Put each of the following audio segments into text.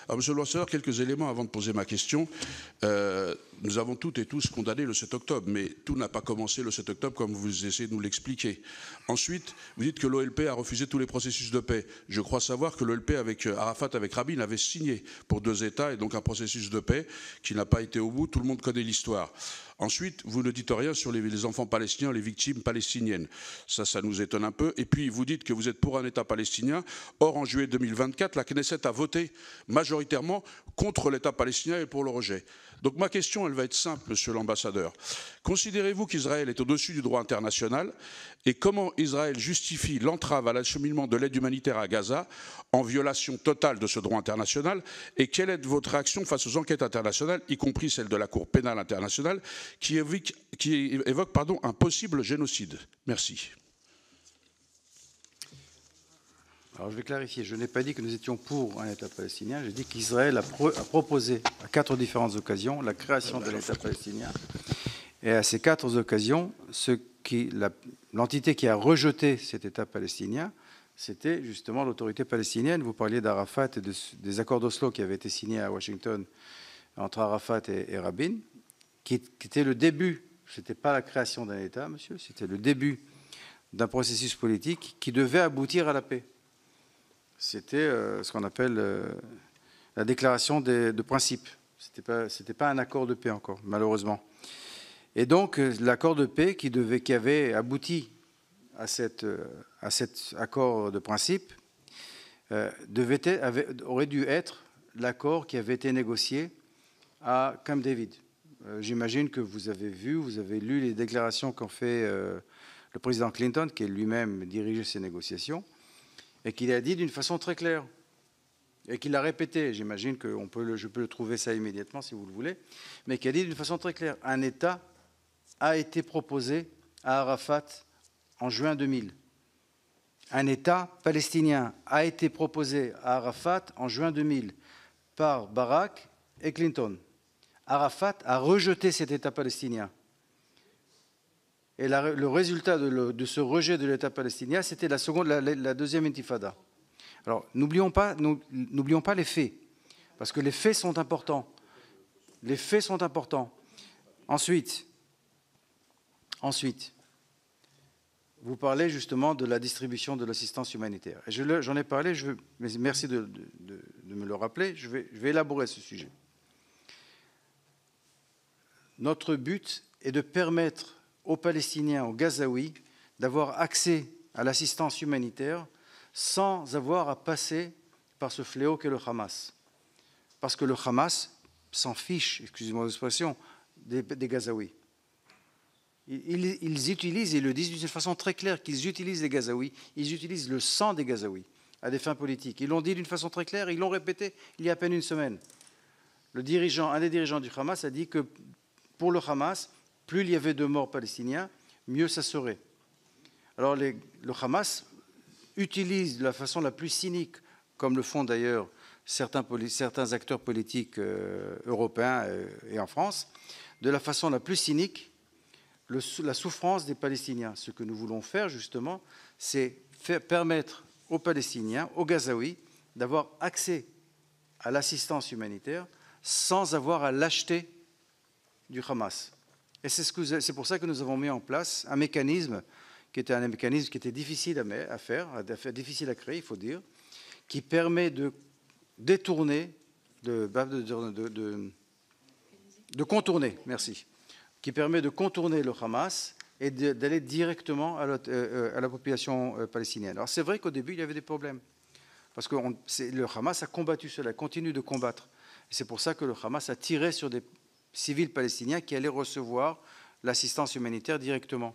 Alors, monsieur le ambassadeur, quelques éléments avant de poser ma question. Nous avons toutes et tous condamné le 7 octobre, mais tout n'a pas commencé le 7 octobre comme vous essayez de nous l'expliquer. Ensuite, vous dites que l'OLP a refusé tous les processus de paix. Je crois savoir que l'OLP avec Arafat, avec Rabin, avait signé pour 2 États et donc un processus de paix qui n'a pas été au bout. Tout le monde connaît l'histoire. Ensuite, vous ne dites rien sur les enfants palestiniens, les victimes palestiniennes. Ça nous étonne un peu. Et puis, vous dites que vous êtes pour un État palestinien. Or, en juillet 2024, la Knesset a voté majoritairement contre l'État palestinien et pour le rejet. Donc ma question, elle va être simple, monsieur l'ambassadeur. Considérez-vous qu'Israël est au-dessus du droit international et comment Israël justifie l'entrave à l'acheminement de l'aide humanitaire à Gaza en violation totale de ce droit international et quelle est votre réaction face aux enquêtes internationales, y compris celle de la Cour pénale internationale, qui évoque un possible génocide? Merci. Alors je vais clarifier, je n'ai pas dit que nous étions pour un État palestinien, j'ai dit qu'Israël a proposé à 4 différentes occasions la création de l'État palestinien. Et à ces 4 occasions, l'entité qui a rejeté cet État palestinien, c'était justement l'autorité palestinienne. Vous parliez d'Arafat et des accords d'Oslo qui avaient été signés à Washington entre Arafat et Rabin, qui était le début, ce n'était pas la création d'un État, monsieur, c'était le début d'un processus politique qui devait aboutir à la paix. C'était ce qu'on appelle la déclaration de principe. Ce n'était pas un accord de paix encore, malheureusement. Et donc, l'accord de paix qui avait abouti à cet accord de principe aurait dû être l'accord qui avait été négocié à Camp David. J'imagine que vous avez lu les déclarations qu'ont fait le président Clinton, qui lui-même dirigeait ces négociations, et qu'il a dit d'une façon très claire, et qu'il l'a répété, j'imagine que je peux le trouver ça immédiatement si vous le voulez, mais qui a dit d'une façon très claire, un État a été proposé à Arafat en juin 2000. Un État palestinien a été proposé à Arafat en juin 2000 par Barak et Clinton. Arafat a rejeté cet État palestinien. Et le résultat de ce rejet de l'État palestinien, c'était la deuxième intifada. Alors, n'oublions pas les faits, parce que les faits sont importants. Les faits sont importants. Ensuite, vous parlez justement de la distribution de l'assistance humanitaire. Et j'en ai parlé, mais merci de me le rappeler, je vais élaborer ce sujet. Notre but est de permettre aux Palestiniens, aux Gazaouis, d'avoir accès à l'assistance humanitaire sans avoir à passer par ce fléau qu'est le Hamas. Parce que le Hamas s'en fiche, excusez-moi l'expression, des Gazaouis. Ils utilisent, ils le disent d'une façon très claire, qu'ils utilisent les Gazaouis, ils utilisent le sang des Gazaouis à des fins politiques. Ils l'ont dit d'une façon très claire, ils l'ont répété il y a à peine une semaine. Un des dirigeants du Hamas a dit que pour le Hamas, plus il y avait de morts palestiniens, mieux ça serait. Alors le Hamas utilise de la façon la plus cynique, comme le font d'ailleurs certains acteurs politiques européens et en France, de la façon la plus cynique, la souffrance des Palestiniens. Ce que nous voulons faire justement, c'est permettre aux Palestiniens, aux Gazaouis, d'avoir accès à l'assistance humanitaire sans avoir à l'acheter du Hamas. Et c'est pour ça que nous avons mis en place un mécanisme qui était difficile à faire, difficile à créer, il faut dire, qui permet de détourner, de contourner, merci, qui permet de contourner le Hamas et d'aller directement à la population palestinienne. Alors c'est vrai qu'au début, il y avait des problèmes, parce que le Hamas a combattu cela, continue de combattre. Et c'est pour ça que le Hamas a tiré sur des civils palestiniens qui allaient recevoir l'assistance humanitaire directement.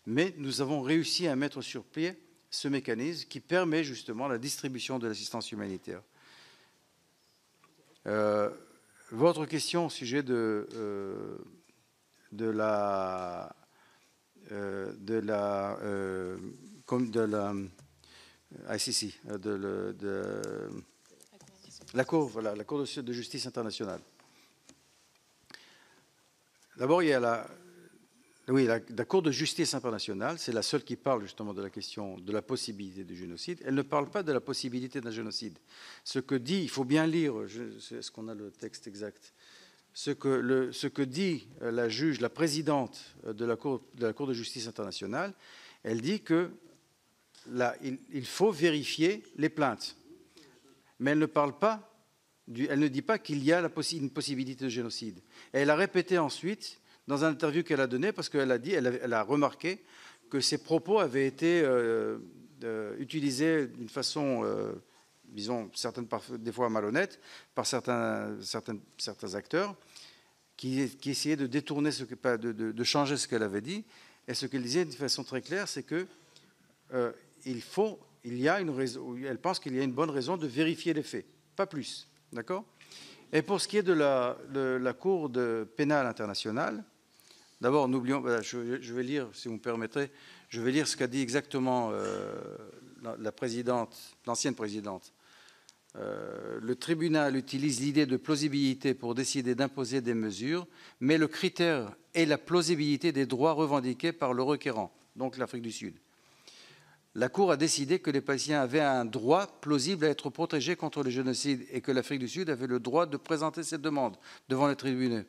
Mais nous avons réussi à mettre sur pied ce mécanisme qui permet justement la distribution de l'assistance humanitaire. Votre question au sujet de la Cour de justice internationale. D'abord, il y a Oui, la Cour de justice internationale, c'est la seule qui parle justement de la question de la possibilité du génocide. Elle ne parle pas de la possibilité d'un génocide. Ce que dit, il faut bien lire, est-ce qu'on a le texte exact? Ce que dit la juge, la présidente de la Cour de justice internationale, elle dit que il faut vérifier les plaintes. Mais elle ne parle pas, elle ne dit pas qu'il y a une possibilité de génocide. Et elle a répété ensuite, dans une interview qu'elle a donnée, parce qu'elle a dit, elle a remarqué que ses propos avaient été utilisés d'une façon, disons, des fois malhonnête, par certains acteurs qui essayaient de détourner, de changer ce qu'elle avait dit. Et ce qu'elle disait de façon très claire, c'est que elle pense qu'il y a une bonne raison de vérifier les faits, pas plus, d'accord? Et pour ce qui est de la Cour pénale internationale, d'abord, n'oublions, je vais lire, si vous me permettrez, je vais lire ce qu'a dit exactement l'ancienne présidente. Le tribunal utilise l'idée de plausibilité pour décider d'imposer des mesures, mais le critère est la plausibilité des droits revendiqués par le requérant, donc l'Afrique du Sud. La Cour a décidé que les Palestiniens avaient un droit plausible à être protégés contre le génocide et que l'Afrique du Sud avait le droit de présenter cette demande devant les tribunaux.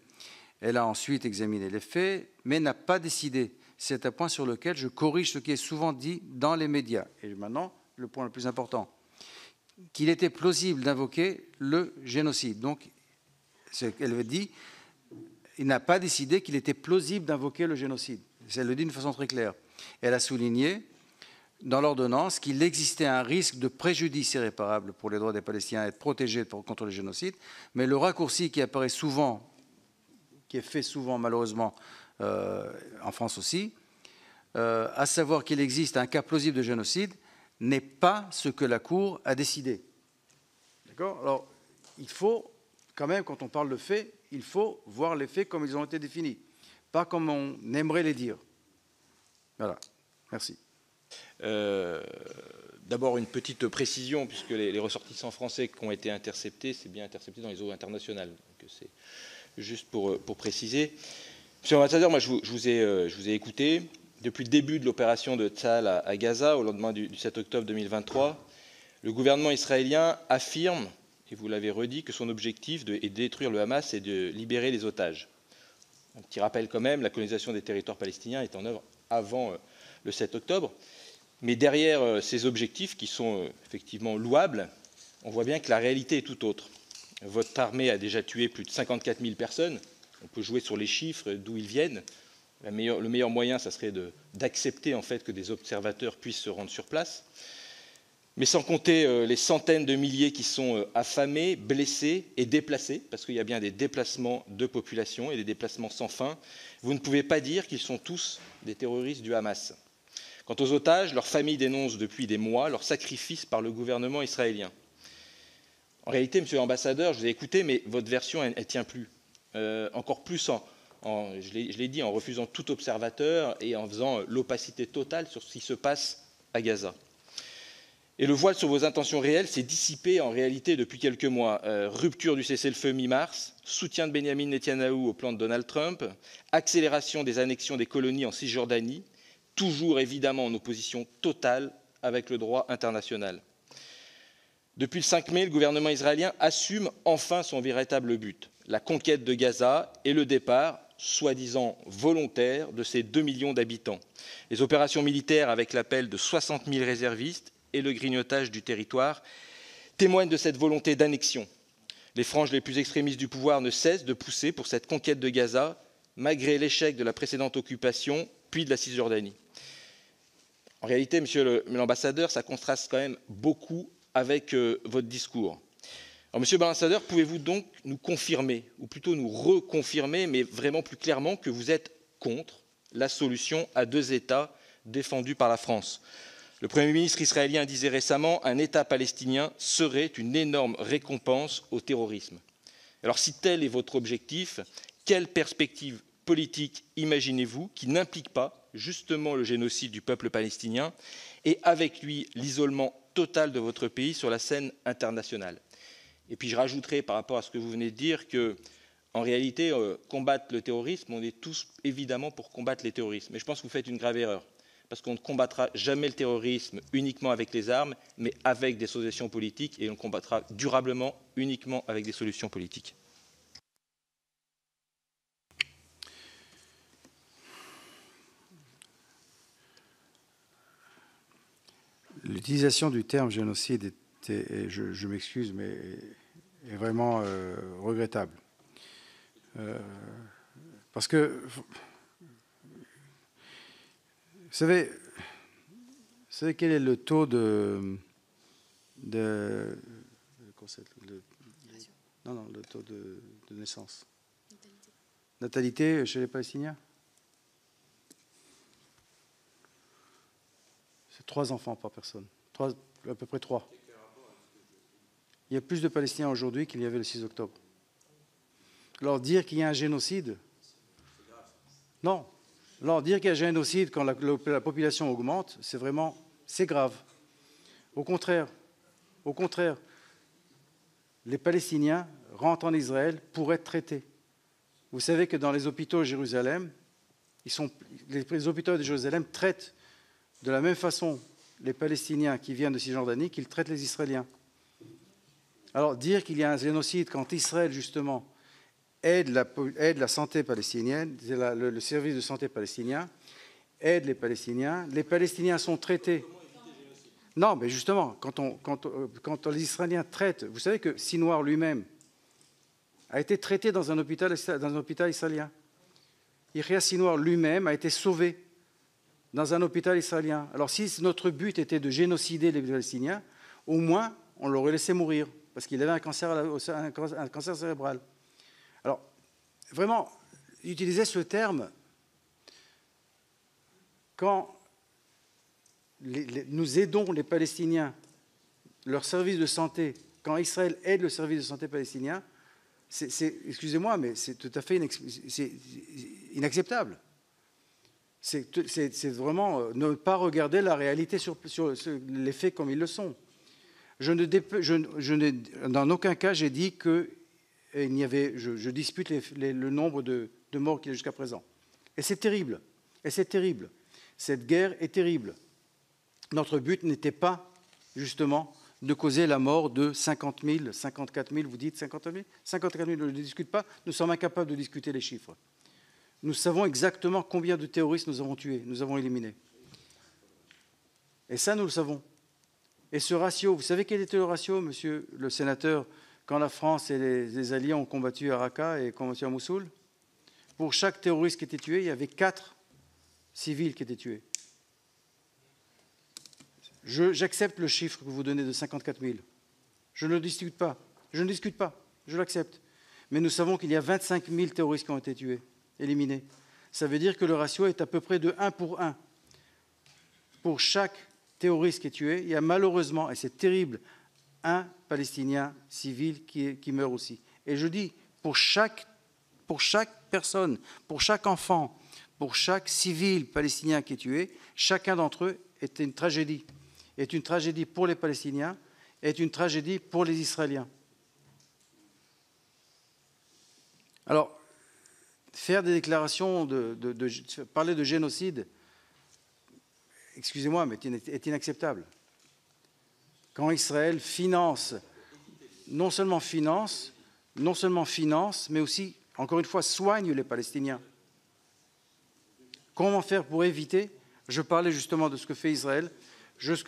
Elle a ensuite examiné les faits, mais n'a pas décidé. C'est un point sur lequel je corrige ce qui est souvent dit dans les médias. Et maintenant, le point le plus important, qu'il était plausible d'invoquer le génocide. Donc, elle dit, il n'a pas décidé qu'il était plausible d'invoquer le génocide. Elle le dit d'une façon très claire. Elle a souligné dans l'ordonnance qu'il existait un risque de préjudice irréparable pour les droits des Palestiniens à être protégés contre le génocide, mais le raccourci qui apparaît souvent, qui est fait souvent malheureusement en France aussi, à savoir qu'il existe un cas plausible de génocide, n'est pas ce que la Cour a décidé. D'accord? Alors, il faut quand même, quand on parle de faits, il faut voir les faits comme ils ont été définis, pas comme on aimerait les dire. Voilà. Merci. D'abord, une petite précision, puisque les ressortissants français qui ont été interceptés, c'est bien intercepté dans les eaux internationales. Donc, c'est juste pour préciser. Monsieur l'ambassadeur, moi, je vous ai écouté. Depuis le début de l'opération de Tsahal à Gaza, au lendemain du 7 octobre 2023, le gouvernement israélien affirme, et vous l'avez redit, que son objectif est de détruire le Hamas et de libérer les otages. Un petit rappel quand même, la colonisation des territoires palestiniens est en œuvre avant le 7 octobre. Mais derrière ces objectifs, qui sont effectivement louables, on voit bien que la réalité est tout autre. Votre armée a déjà tué plus de 54 000 personnes. On peut jouer sur les chiffres, d'où ils viennent. Le meilleur moyen, ça serait d'accepter en fait que des observateurs puissent se rendre sur place. Mais sans compter les centaines de milliers qui sont affamés, blessés et déplacés, parce qu'il y a bien des déplacements de population et des déplacements sans fin, vous ne pouvez pas dire qu'ils sont tous des terroristes du Hamas. Quant aux otages, leurs familles dénoncent depuis des mois leur sacrifice par le gouvernement israélien. En réalité, monsieur l'ambassadeur, je vous ai écouté, mais votre version, elle ne tient plus. Encore plus, je l'ai dit, en refusant tout observateur et en faisant l'opacité totale sur ce qui se passe à Gaza. Et le voile sur vos intentions réelles s'est dissipé en réalité depuis quelques mois. Rupture du cessez-le-feu mi-mars, soutien de Benyamin Netanyahou au plan de Donald Trump, accélération des annexions des colonies en Cisjordanie, toujours évidemment en opposition totale avec le droit international. Depuis le 5 mai, le gouvernement israélien assume enfin son véritable but, la conquête de Gaza et le départ, soi-disant volontaire, de ses 2 millions d'habitants. Les opérations militaires avec l'appel de 60 000 réservistes et le grignotage du territoire témoignent de cette volonté d'annexion. Les franges les plus extrémistes du pouvoir ne cessent de pousser pour cette conquête de Gaza, malgré l'échec de la précédente occupation, puis de la Cisjordanie. En réalité, monsieur l'ambassadeur, ça contraste quand même beaucoup avec votre discours. Alors, monsieur l'ambassadeur, pouvez-vous donc nous confirmer, ou plutôt nous reconfirmer, mais vraiment plus clairement, que vous êtes contre la solution à 2 États défendue par la France? Le Premier ministre israélien disait récemment qu'un État palestinien serait une énorme récompense au terrorisme. Alors, si tel est votre objectif, quelle perspective politique imaginez-vous qui n'implique pas justement le génocide du peuple palestinien et avec lui l'isolement total de votre pays sur la scène internationale? Et puis je rajouterai par rapport à ce que vous venez de dire que En réalité, combattre le terrorisme, on est tous évidemment pour combattre les terroristes. Mais je pense que vous faites une grave erreur. Parce qu'on ne combattra jamais le terrorisme uniquement avec les armes, mais avec des solutions politiques, et on le combattra durablement uniquement avec des solutions politiques. L'utilisation du terme génocide était, je m'excuse, mais est vraiment regrettable. Parce que, vous savez quel est le taux le taux de naissance. Natalité chez les Palestiniens? C'est 3 enfants par personne. À peu près 3. Il y a plus de Palestiniens aujourd'hui qu'il y avait le 6 octobre. Alors dire qu'il y a un génocide, non. Alors dire qu'il y a un génocide quand la population augmente, c'est grave. Au contraire, les Palestiniens rentrent en Israël pour être traités. Vous savez que dans les hôpitaux de Jérusalem, les hôpitaux de Jérusalem traitent de la même façon les Palestiniens qui viennent de Cisjordanie qu'ils traitent les Israéliens. Alors dire qu'il y a un génocide quand Israël, justement, aide la santé palestinienne, le service de santé palestinien, aide les Palestiniens sont traités. Non, mais justement, quand les Israéliens traitent, vous savez que Sinwar lui-même a été traité dans un hôpital israélien. Yahya Sinwar lui-même a été sauvé dans un hôpital israélien. Alors si notre but était de génocider les Palestiniens, au moins on l'aurait laissé mourir, parce qu'il avait un cancer cérébral. Alors, vraiment, utiliser ce terme quand nous aidons les Palestiniens, leur service de santé, quand Israël aide le service de santé palestinien, excusez-moi, mais c'est tout à fait inacceptable. C'est vraiment ne pas regarder la réalité sur les faits comme ils le sont. Dans aucun cas, j'ai dit que je dispute le nombre de morts qu'il y a jusqu'à présent. Et c'est terrible. Cette guerre est terrible. Notre but n'était pas, justement, de causer la mort de 50 000, 54 000, vous dites 50 000 54 000, je ne discute pas, nous sommes incapables de discuter les chiffres. Nous savons exactement combien de terroristes nous avons tués, nous avons éliminés. Et ça, nous le savons. Et ce ratio, vous savez quel était le ratio, monsieur le sénateur, quand la France et les Alliés ont combattu à Raqqa et combattu à Mossoul? Pour chaque terroriste qui était tué, il y avait 4 civils qui étaient tués. J'accepte le chiffre que vous donnez de 54 000. Je ne le discute pas. Je l'accepte. Mais nous savons qu'il y a 25 000 terroristes qui ont été tués, éliminés. Ça veut dire que le ratio est à peu près de 1 pour 1. Pour chaque terroriste qui est tué, il y a malheureusement, et c'est terrible, un Palestinien civil qui meurt aussi. Et je dis, pour chaque personne, pour chaque enfant, pour chaque civil palestinien qui est tué, chacun d'entre eux est une tragédie. Est une tragédie pour les Palestiniens, est une tragédie pour les Israéliens. Alors, faire des déclarations, parler de génocide, excusez-moi, mais est inacceptable. Quand Israël non seulement finance, mais aussi, encore une fois, soigne les Palestiniens. Comment faire pour éviter? Je parlais justement de ce que fait Israël. Je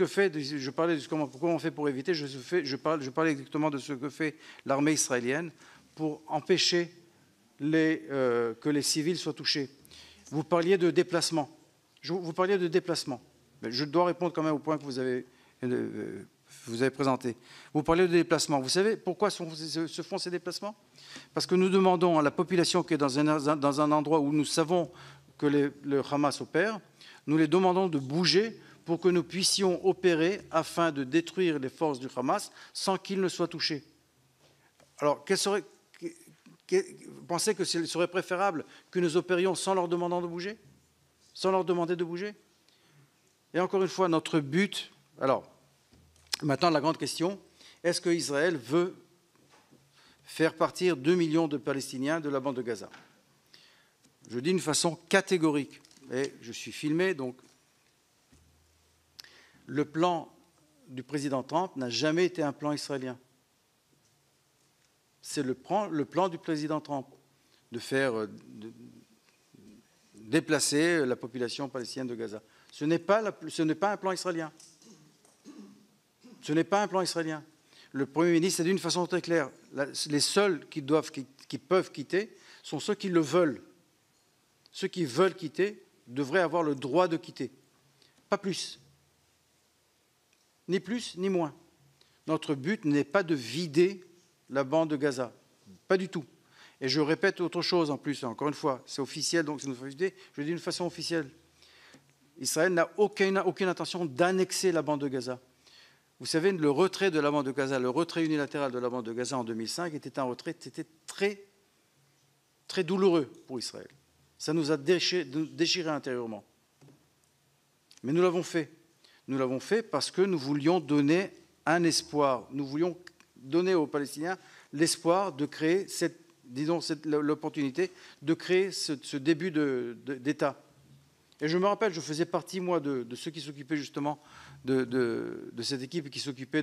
parlais de comment on fait pour éviter. Je parlais exactement de ce que fait l'armée israélienne pour empêcher que les civils soient touchés. Vous parliez de déplacement. Mais je dois répondre quand même au point que vous avez présenté. Vous parlez de déplacement. Vous savez pourquoi se font ces déplacements? Parce que nous demandons à la population qui est dans un endroit où nous savons que le Hamas opère, nous les demandons de bouger pour que nous puissions opérer afin de détruire les forces du Hamas sans qu'ils ne soient touchés. Alors, vous pensez que ce serait préférable que nous opérions sans leur demander de bouger? Sans leur demander de bouger? Et encore une fois, notre but... Alors, maintenant, la grande question, est-ce qu'Israël veut faire partir 2 millions de Palestiniens de la bande de Gaza. Je dis d'une façon catégorique, et je suis filmé, donc le plan du président Trump n'a jamais été un plan israélien. C'est le plan du président Trump de faire déplacer la population palestinienne de Gaza. Ce n'est pas un plan israélien. Ce n'est pas un plan israélien. Le Premier ministre a dit d'une façon très claire, les seuls qui peuvent quitter sont ceux qui le veulent. Ceux qui veulent quitter devraient avoir le droit de quitter. Pas plus. Ni plus, ni moins. Notre but n'est pas de vider la bande de Gaza. Pas du tout. Et je répète autre chose en plus, encore une fois, c'est officiel, donc c'est une idée, je le dis d'une façon officielle. Israël n'a aucune intention d'annexer la bande de Gaza. Vous savez, le retrait de la bande de Gaza, le retrait unilatéral de la bande de Gaza en 2005 était un retrait très, très douloureux pour Israël. Ça nous a déchiré intérieurement. Mais nous l'avons fait. Nous l'avons fait parce que nous voulions donner un espoir. Nous voulions donner aux Palestiniens l'espoir de créer l'opportunité de créer ce début d'État. Et je me rappelle, je faisais partie, moi, de ceux qui s'occupaient justement de cette équipe qui s'occupait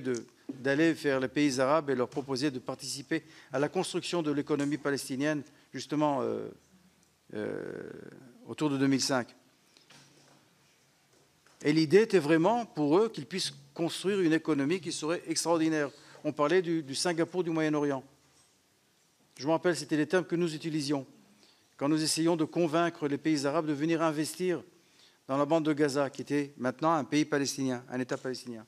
d'aller vers les pays arabes et leur proposer de participer à la construction de l'économie palestinienne, justement, autour de 2005. Et l'idée était vraiment, pour eux, qu'ils puissent construire une économie qui serait extraordinaire. On parlait du Singapour du Moyen-Orient. Je me rappelle, c'était les termes que nous utilisions quand nous essayions de convaincre les pays arabes de venir investir dans la bande de Gaza, qui était maintenant un pays palestinien, un État palestinien.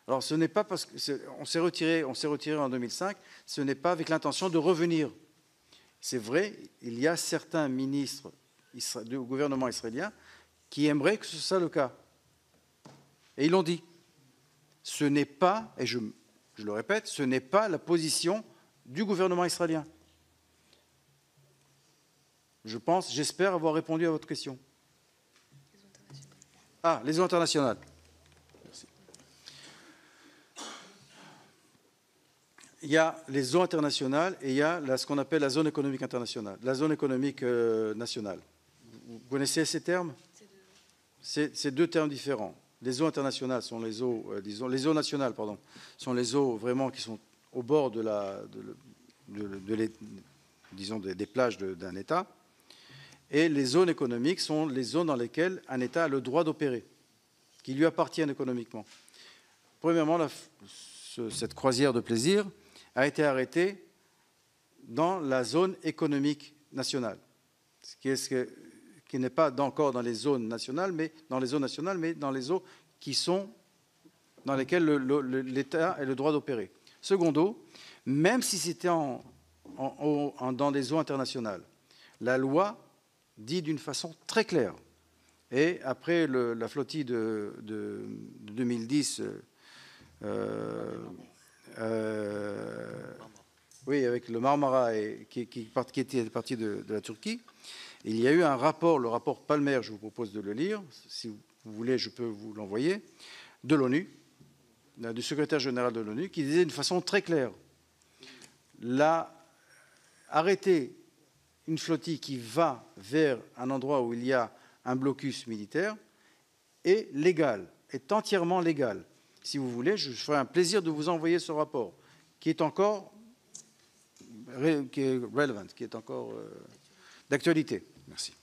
Alors, ce n'est pas parce qu'on s'est retiré en 2005, ce n'est pas avec l'intention de revenir. C'est vrai, il y a certains ministres du gouvernement israélien qui aimeraient que ce soit le cas. Et ils l'ont dit. Ce n'est pas, et je le répète, ce n'est pas la position du gouvernement israélien. J'espère avoir répondu à votre question. Ah, les eaux internationales. Merci. Il y a les eaux internationales et il y a ce qu'on appelle la zone économique internationale, la zone économique nationale. Vous connaissez ces termes? C'est deux termes différents. Les eaux internationales sont les eaux, les eaux nationales, pardon, sont les eaux vraiment qui sont au bord des plages d'un État. Et les zones économiques sont les zones dans lesquelles un État a le droit d'opérer, qui lui appartiennent économiquement. Premièrement, cette croisière de plaisir a été arrêtée dans la zone économique nationale, qui n'est pas encore dans les zones nationales, mais dans les eaux qui sont dans lesquelles l'État a le droit d'opérer. Secondo, même si c'était dans des eaux internationales, la loi dit d'une façon très claire. Et après la flottille de 2010, oui, avec le Marmara qui était parti de la Turquie, il y a eu un rapport, le rapport Palmer, je vous propose de le lire, si vous voulez, je peux vous l'envoyer, de l'ONU, du secrétaire général de l'ONU, qui disait d'une façon très claire, arrêter une flottille qui va vers un endroit où il y a un blocus militaire est légal, est entièrement légal. Si vous voulez, je ferai un plaisir de vous envoyer ce rapport, qui est encore relevant, qui est encore d'actualité. Merci.